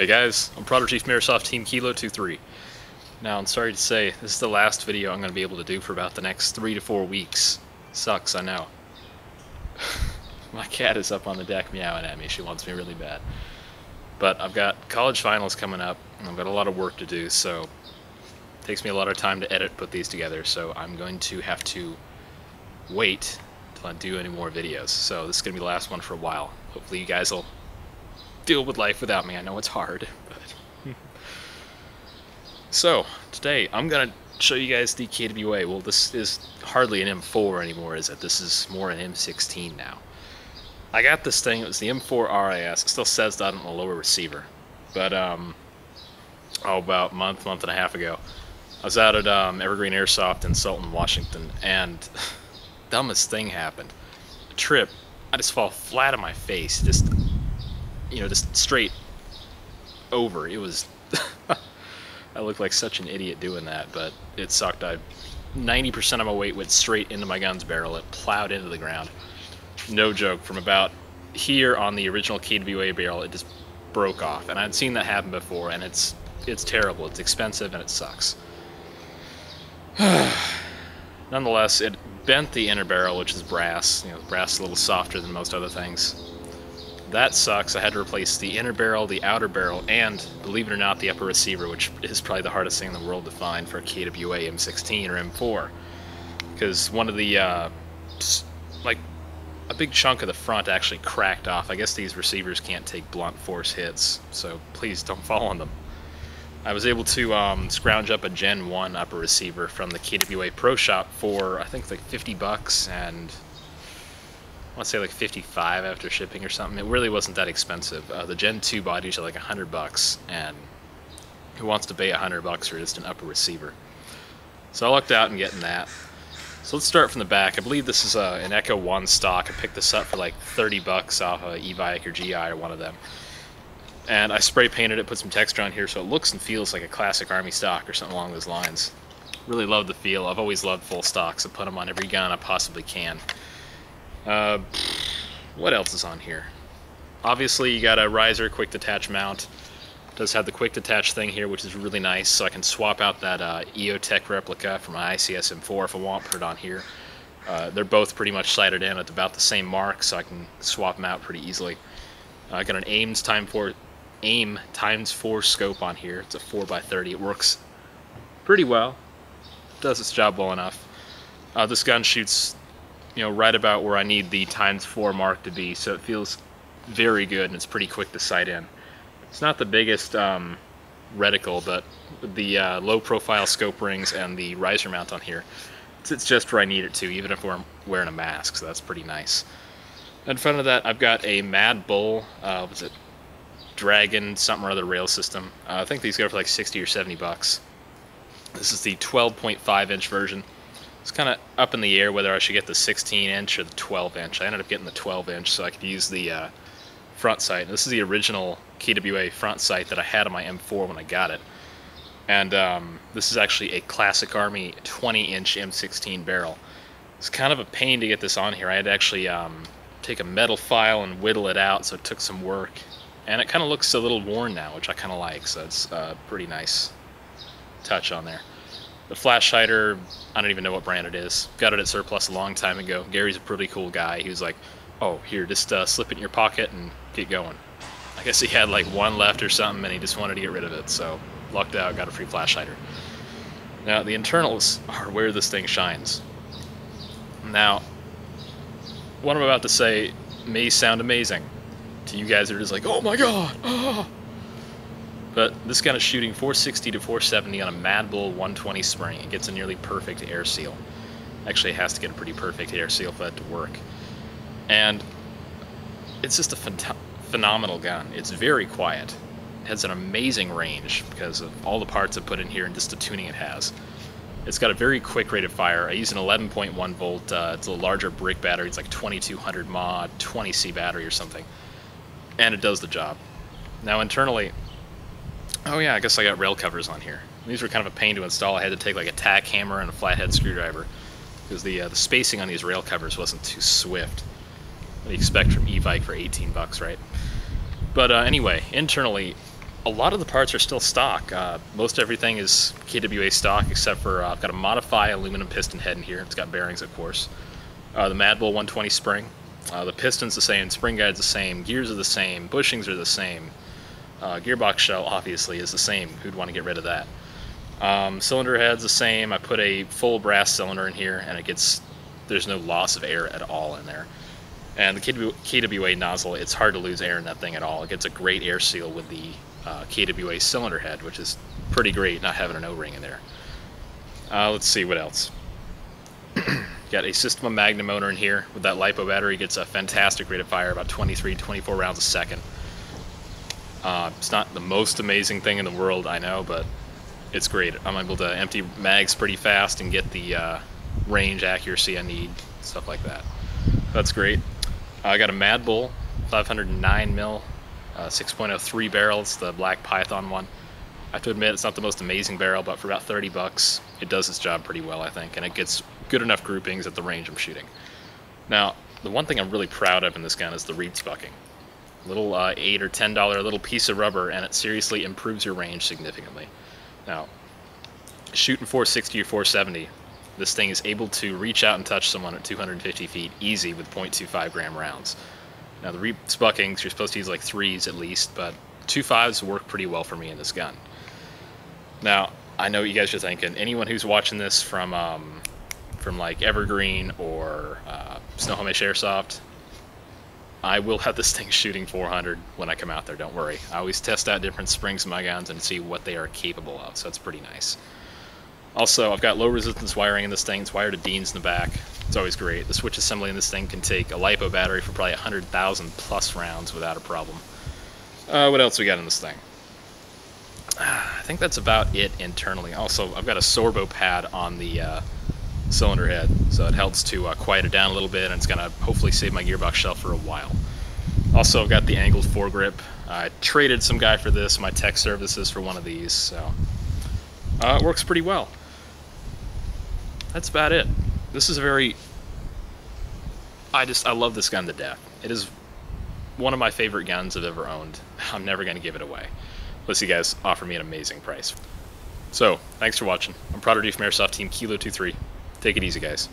Hey guys, I'm Prodigy from ASTKilo23. Now, I'm sorry to say, this is the last video I'm going to be able to do for about the next 3 to 4 weeks. Sucks, I know. My cat is up on the deck meowing at me, she wants me really bad. But I've got college finals coming up, and I've got a lot of work to do, so it takes me a lot of time to edit, put these together, so I'm going to have to wait until I do any more videos. So this is going to be the last one for a while. Hopefully you guys will deal with life without me. I know it's hard, but so today I'm gonna show you guys the KWA. Well, this is hardly an M4 anymore, is it? This is more an M16 now. I got this thing, it was the M4 RIS. It still says that on the lower receiver, but about a month and a half ago, I was out at Evergreen Airsoft in Sultan, Washington, and dumbest thing happened. A trip, I just fall flat on my face, just straight over. It was I looked like such an idiot doing that, but it sucked. 90% of my weight went straight into my gun's barrel. It plowed into the ground. No joke, from about here on the original KWA barrel, it just broke off. And I'd seen that happen before, and it's terrible. It's expensive and it sucks. Nonetheless, it bent the inner barrel, which is brass. Brass is a little softer than most other things. That sucks. I had to replace the inner barrel, the outer barrel, and, believe it or not, the upper receiver, which is probably the hardest thing in the world to find for a KWA M16 or M4. Because one of the, like, a big chunk of the front actually cracked off. I guess these receivers can't take blunt force hits, so please don't fall on them. I was able to scrounge up a Gen 1 upper receiver from the KWA Pro Shop for, I think, like 50 bucks, and I want to say like 55 after shipping or something. It really wasn't that expensive. The Gen 2 bodies are like 100 bucks, and who wants to pay 100 bucks for just an upper receiver? So I lucked out in getting that. So let's start from the back. I believe this is an Echo 1 stock. I picked this up for like 30 bucks off of e-bike or GI or one of them. And I spray painted it, put some texture on here so it looks and feels like a classic Army stock or something along those lines. Really love the feel. I've always loved full stocks. I put them on every gun I possibly can. What else is on here? Obviously you got a riser quick detach mount. It does have the quick detach thing here, which is really nice, so I can swap out that EOTech replica from my ICS M4 if I want, put it on here. They're both pretty much sighted in at about the same mark, so I can swap them out pretty easily. I got an AIM ×4 scope on here. It's a 4x30. It works pretty well. It does its job well enough. This gun shoots right about where I need the ×4 mark to be, so it feels very good and it's pretty quick to sight in. It's not the biggest reticle, but with the low profile scope rings and the riser mount on here, it's just where I need it to, even if we're wearing a mask, so that's pretty nice. In front of that, I've got a Mad Bull, what's it, Dragon something or other rail system. I think these go for like 60 or 70 bucks. This is the 12.5 inch version. It's kind of up in the air whether I should get the 16 inch or the 12 inch. I ended up getting the 12 inch so I could use the front sight. This is the original KWA front sight that I had on my M4 when I got it. And this is actually a classic Army 20 inch M16 barrel. It's kind of a pain to get this on here. I had to actually take a metal file and whittle it out, so it took some work. And it kind of looks a little worn now, which I kind of like, so it's a pretty nice touch on there. The flash hider, I don't even know what brand it is. Got it at Surplus a long time ago. Gary's a pretty cool guy. He was like, oh, here, just slip it in your pocket and get going. I guess he had like one left or something and he just wanted to get rid of it, so lucked out, got a free flash hider. Now, the internals are where this thing shines. Now, what I'm about to say may sound amazing to you guys that are just like, oh my god, oh. But this gun is shooting 460 to 470 on a Mad Bull 120 spring. It gets a nearly perfect air seal. Actually, it has to get a pretty perfect air seal for that to work. And it's just a phenomenal gun. It's very quiet. It has an amazing range because of all the parts I put in here and just the tuning it has. It's got a very quick rate of fire. I use an 11.1 volt, it's a larger brick battery. It's like 2200 mAh, 20C battery or something. And it does the job. Now internally, oh yeah, I guess I got rail covers on here. These were kind of a pain to install. I had to take like a tack hammer and a flathead screwdriver because the spacing on these rail covers wasn't too swift. What do you expect from e-bike for 18 bucks, right? But anyway, internally, a lot of the parts are still stock. Most everything is KWA stock, except for I've got a Modify aluminum piston head in here. It's got bearings, of course. The Mad Bull 120 spring. The piston's the same, spring guide's the same, gears are the same, bushings are the same. Gearbox shell, obviously, is the same. Who'd want to get rid of that? Cylinder head's the same. I put a full brass cylinder in here, and there's no loss of air at all in there. And the KWA nozzle, it's hard to lose air in that thing at all. It gets a great air seal with the KWA cylinder head, which is pretty great, not having an O-ring in there. Let's see what else. Got a Systema Magnum motor in here with that LiPo battery. Gets a fantastic rate of fire, about 23-24 rounds a second. It's not the most amazing thing in the world, I know, but it's great. I'm able to empty mags pretty fast and get the range accuracy I need, stuff like that. That's great. I got a Mad Bull 509 mil 6.03 barrel. It's the Black Python one. I have to admit, it's not the most amazing barrel, but for about 30 bucks, it does its job pretty well, I think, and it gets good enough groupings at the range I'm shooting. Now, the one thing I'm really proud of in this gun is the reed spucking. Little $8 or $10 little piece of rubber, and it seriously improves your range significantly. Now, shooting 460 or 470, this thing is able to reach out and touch someone at 250 feet easy with .25 gram rounds. Now, the reed spuckings, you're supposed to use like 3s at least, but 2.5s work pretty well for me in this gun. Now, I know what you guys are thinking. Anyone who's watching this from like Evergreen or Snohomish Airsoft, I will have this thing shooting 400 when I come out there, don't worry. I always test out different springs in my guns and see what they are capable of, so that's pretty nice. Also, I've got low resistance wiring in this thing. It's wired to Deans in the back. It's always great. The switch assembly in this thing can take a LiPo battery for probably 100,000 plus rounds without a problem. What else we got in this thing? I think that's about it internally. Also, I've got a Sorbo pad on the cylinder head, so it helps to quiet it down a little bit, and it's going to hopefully save my gearbox shell for a while. Also, I've got the angled foregrip. I traded some guy for this, my tech services, for one of these, so it works pretty well. That's about it. This is a very... I love this gun to death. It is one of my favorite guns I've ever owned. I'm never going to give it away unless you guys offer me an amazing price. So, thanks for watching. I'm Prodigy from Airsoft Team Kilo23. Take it easy, guys.